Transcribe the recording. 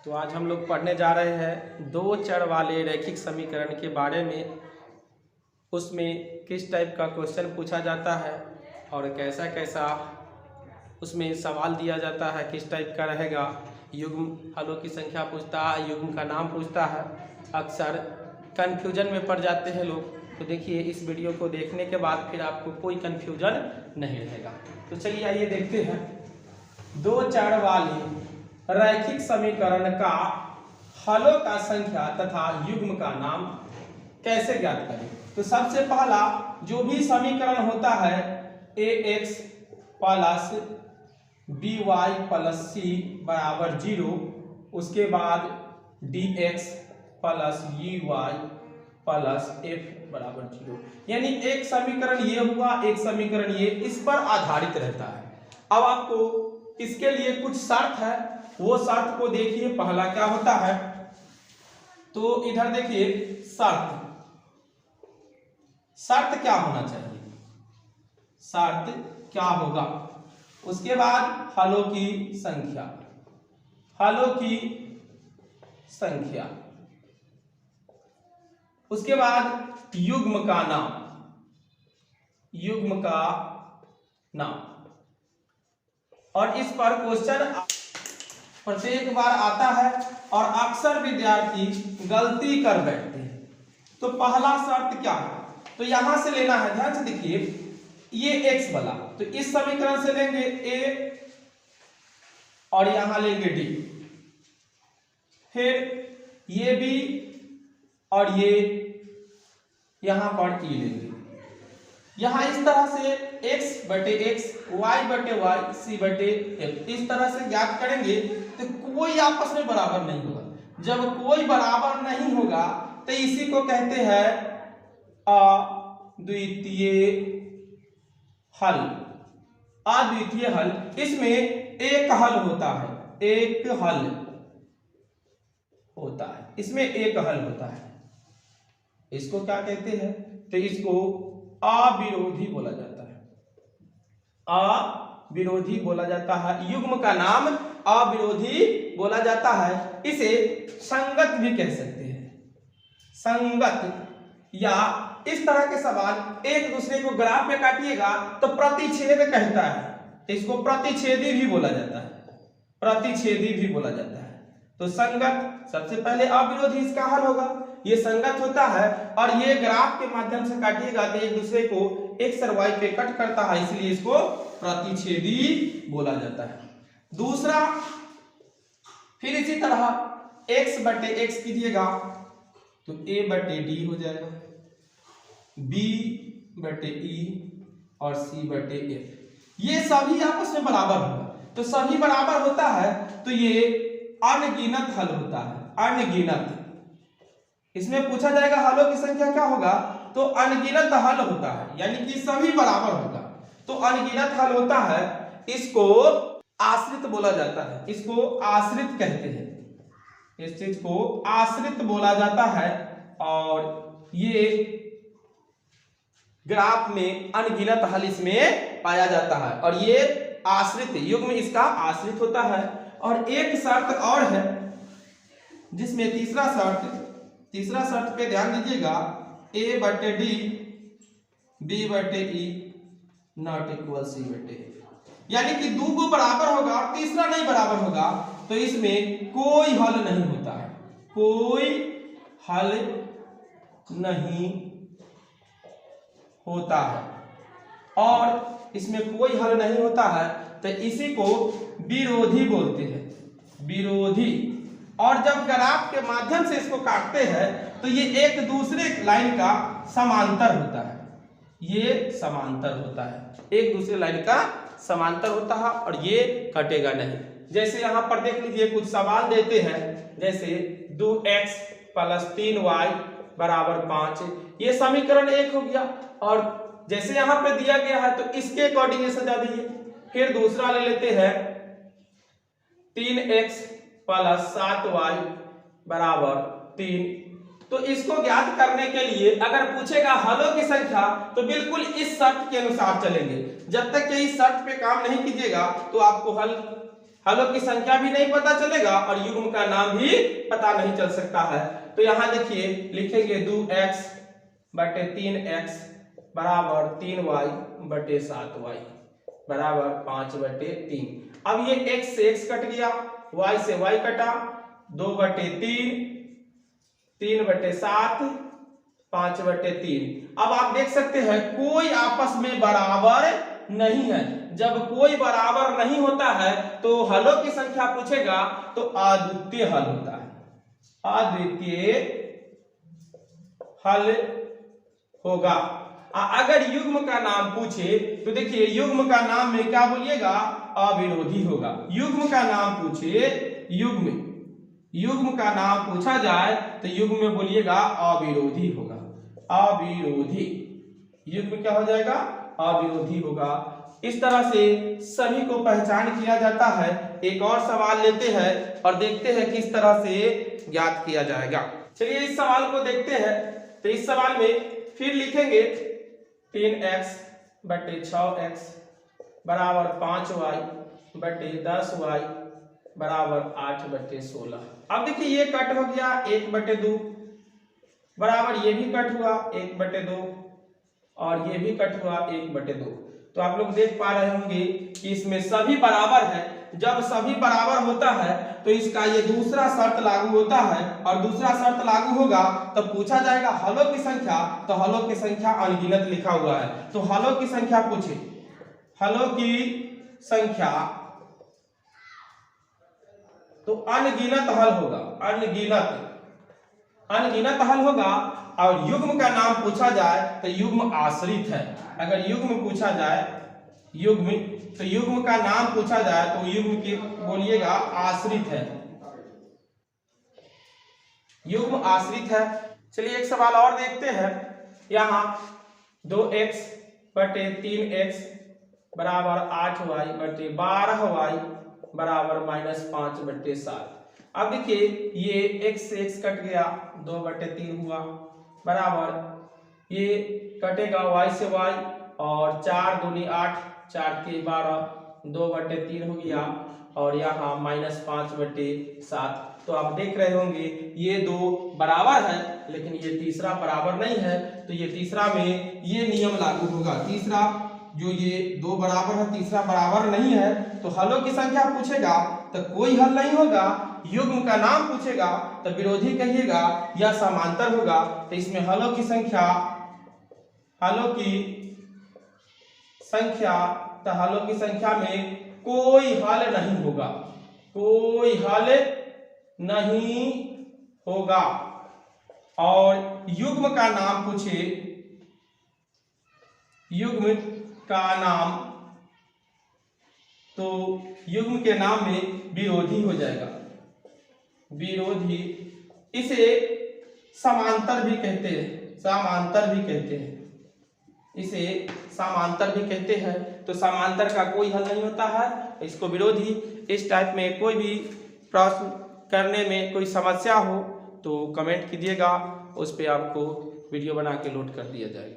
तो आज हम लोग पढ़ने जा रहे हैं दो चर वाले रैखिक समीकरण के बारे में। उसमें किस टाइप का क्वेश्चन पूछा जाता है और कैसा कैसा उसमें सवाल दिया जाता है, किस टाइप का रहेगा। युग्म हलों की संख्या पूछता है, युग्म का नाम पूछता है। अक्सर कन्फ्यूजन में पड़ जाते हैं लोग। तो देखिए इस वीडियो को देखने के बाद फिर आपको कोई कन्फ्यूजन नहीं रहेगा। तो चलिए आइए देखते हैं दो चर वाले रैखिक समीकरण का हलों का संख्या तथा युग्म का नाम कैसे ज्ञात करें। तो सबसे पहला जो भी समीकरण होता है ax plus by plus c बराबर 0, उसके बाद dx plus uy plus f बराबर 0, यानी एक समीकरण ये हुआ, एक समीकरण ये, इस पर आधारित रहता है। अब आपको इसके लिए कुछ शर्त है, वो शर्त को देखिए। पहला क्या होता है, तो इधर देखिए शर्त क्या होना चाहिए, शर्त क्या होगा। उसके बाद हलों की संख्या, हलों की संख्या, उसके बाद युग्म का नाम, युग्म का नाम। और इस पर क्वेश्चन प्रत्येक बार आता है और अक्सर विद्यार्थी गलती कर बैठते हैं। तो पहला शर्त क्या है, तो यहां से लेना है, ध्यान से देखिए, ये x वाला, तो इस समीकरण से लेंगे a और यहां लेंगे d, फिर ये b और ये यहां पर e लेंगे। यहां इस तरह से x बटे x, y बटे y, c बटे f, इस तरह से ज्ञात करेंगे तो कोई आपस में बराबर नहीं होगा। जब कोई बराबर नहीं होगा तो इसी को कहते हैं अद्वितीय हल। अद्वितीय हल, इसमें एक हल होता है, एक हल होता है, इसमें एक हल होता है। इसको क्या कहते हैं, तो इसको अविरोधी बोला जाता है, अविरोधी बोला जाता है। युग्म का नाम अविरोधी बोला जाता है। इसे संगत भी कह सकते हैं, संगत। या इस तरह के सवाल एक दूसरे को ग्राफ में काटिएगा तो प्रतिच्छेद कहता है, इसको प्रतिच्छेदी भी बोला जाता है, प्रतिच्छेदी भी बोला जाता है। तो संगत सबसे पहले अविरोधी इसका हल होगा, ये संगत होता है। और ये ग्राफ के माध्यम से काटिएगा तो एक दूसरे को एक्स और वाई पे कट करता है, इसलिए इसको प्रतिच्छेदी बोला जाता है। दूसरा, फिर इसी तरह x बटे x कीजिएगा तो a बटे d हो जाएगा, b बटे e और c बटे f, ये सभी आपस में बराबर होगा। तो सभी बराबर होता है तो ये अनगिनत हल होता है, अनगिनत। इसमें पूछा जाएगा हलों की संख्या क्या होगा, तो अनगिनत हल होता है, यानी कि सभी बराबर होगा। तो अनगिनत हल होता है, इसको आश्रित बोला जाता है, इसको आश्रित कहते हैं, इस चीज को आश्रित बोला जाता है। और ये ग्राफ में अनगिनत हल इसमें पाया जाता है और ये आश्रित, युग्म इसका आश्रित होता है। और एक शर्त और है जिसमें तीसरा शर्त पे ध्यान दीजिएगा, a बटे d, b बटे e नॉट इक्वल c बटे e, यानी कि दो को बराबर होगा और तीसरा नहीं बराबर होगा तो इसमें कोई हल नहीं होता है, कोई हल नहीं होता है। और इसमें कोई हल नहीं होता है तो इसी को विरोधी बोलते हैं, विरोधी। और जब ग्राफ के माध्यम से इसको काटते हैं तो ये एक दूसरे लाइन का समांतर होता है, ये समांतर होता है, एक दूसरे लाइन का समांतर होता है और ये कटेगा नहीं। जैसे यहां पर देख लीजिए, कुछ सवाल देते हैं, जैसे 2x प्लस 3y बराबर 5, ये समीकरण एक हो गया। और जैसे यहां पे दिया गया है तो इसके अकॉर्डिंग ये सजा दीजिए। फिर दूसरा ले लेते हैं 3x प्लस 7y बराबर 3। तो इसको ज्ञात करने के लिए अगर पूछेगा हलों की संख्या तो बिल्कुल इस शर्त के अनुसार चलेंगे। जब तक कि इस शर्त पे काम नहीं कीजिएगा तो आपको हल हलों की संख्या भी नहीं पता चलेगा और युग्म का नाम भी पता नहीं चल सकता है। तो यहाँ देखिए लिखेंगे 2x बटे 3x बराबर 3y बटे 7y बराबर 5/3। अब ये x से x कट गया, y से y कटा, 2/3, 3/7, 5/3। अब आप देख सकते हैं कोई आपस में बराबर नहीं है। जब कोई बराबर नहीं होता है तो हलों की संख्या पूछेगा तो अद्वितीय हल होता है, अद्वितीय हल होगा। अगर युग्म का नाम पूछे तो देखिए युग्म का नाम में क्या बोलिएगा, अविरोधी होगा। युग्म का नाम पूछे, युग्म का नाम पूछा जाए तो युग्म में बोलिएगा अविरोधी होगा, अविरोधी। युग्म क्या हो जाएगा, अविरोधी होगा। इस तरह से सभी को पहचान किया जाता है। एक और सवाल लेते हैं और देखते हैं किस तरह से ज्ञात किया जाएगा। चलिए इस सवाल को देखते हैं। तो इस सवाल में फिर लिखेंगे 3x बटे 6x बराबर 5y बटे 10y बराबर 8/16। अब देखिए ये कट हो गया 1/2 बराबर ये भी कट हुआ 1/2 और ये भी कट हुआ 1/2। तो आप लोग देख पा रहे होंगे कि इसमें सभी बराबर है। जब सभी बराबर होता है तो इसका ये दूसरा शर्त लागू होता है और दूसरा शर्त लागू होगा तो पूछा जाएगा हलों की संख्या। तो हलों की संख्या अनगिनत लिखा हुआ है, तो हलों की संख्या पूछे, हलों की संख्या तो अनगिनत हल होगा, अनगिनत हल होगा। और युग्म का नाम पूछा जाए तो युग्म आश्रित है। अगर युग्म पूछा जाए, युग्म, तो युग्म का नाम पूछा जाए तो युग्म की बोलिएगा आश्रित है, युग्म आश्रित है। चलिए एक सवाल और देखते हैं। यहाँ 2x बटे 3x बराबर 8y बटे 12y बराबर -5/7। अब देखिए ये x से x कट गया, 2/3 हुआ बराबर ये कटेगा y से y और 4 दूनी 8, 4 के 12, 2/3 हो गया और यहाँ -5/7। तो आप देख रहे होंगे ये दो बराबर है लेकिन ये तीसरा बराबर नहीं है। तो ये तीसरा में ये नियम लागू होगा, तीसरा जो ये दो बराबर है तीसरा बराबर नहीं है। तो हलों की संख्या पूछेगा तो कोई हल नहीं होगा। युग्म का नाम पूछेगा तो विरोधी कहिएगा या समांतर होगा। तो इसमें हलों की संख्या, हलों की संख्या, तो हलों की संख्या में कोई हल नहीं होगा, कोई हल नहीं होगा। और युग्म का नाम पूछे, युग्म का नाम, तो युग्म के नाम में विरोधी हो जाएगा, विरोधी। इसे समांतर भी कहते हैं, समांतर भी कहते हैं, इसे समांतर भी कहते हैं। तो समांतर का कोई हल नहीं होता है, इसको विरोधी। इस टाइप में कोई भी प्रश्न करने में कोई समस्या हो तो कमेंट कीजिएगा, उस पर आपको वीडियो बना के लोड कर दिया जाएगा।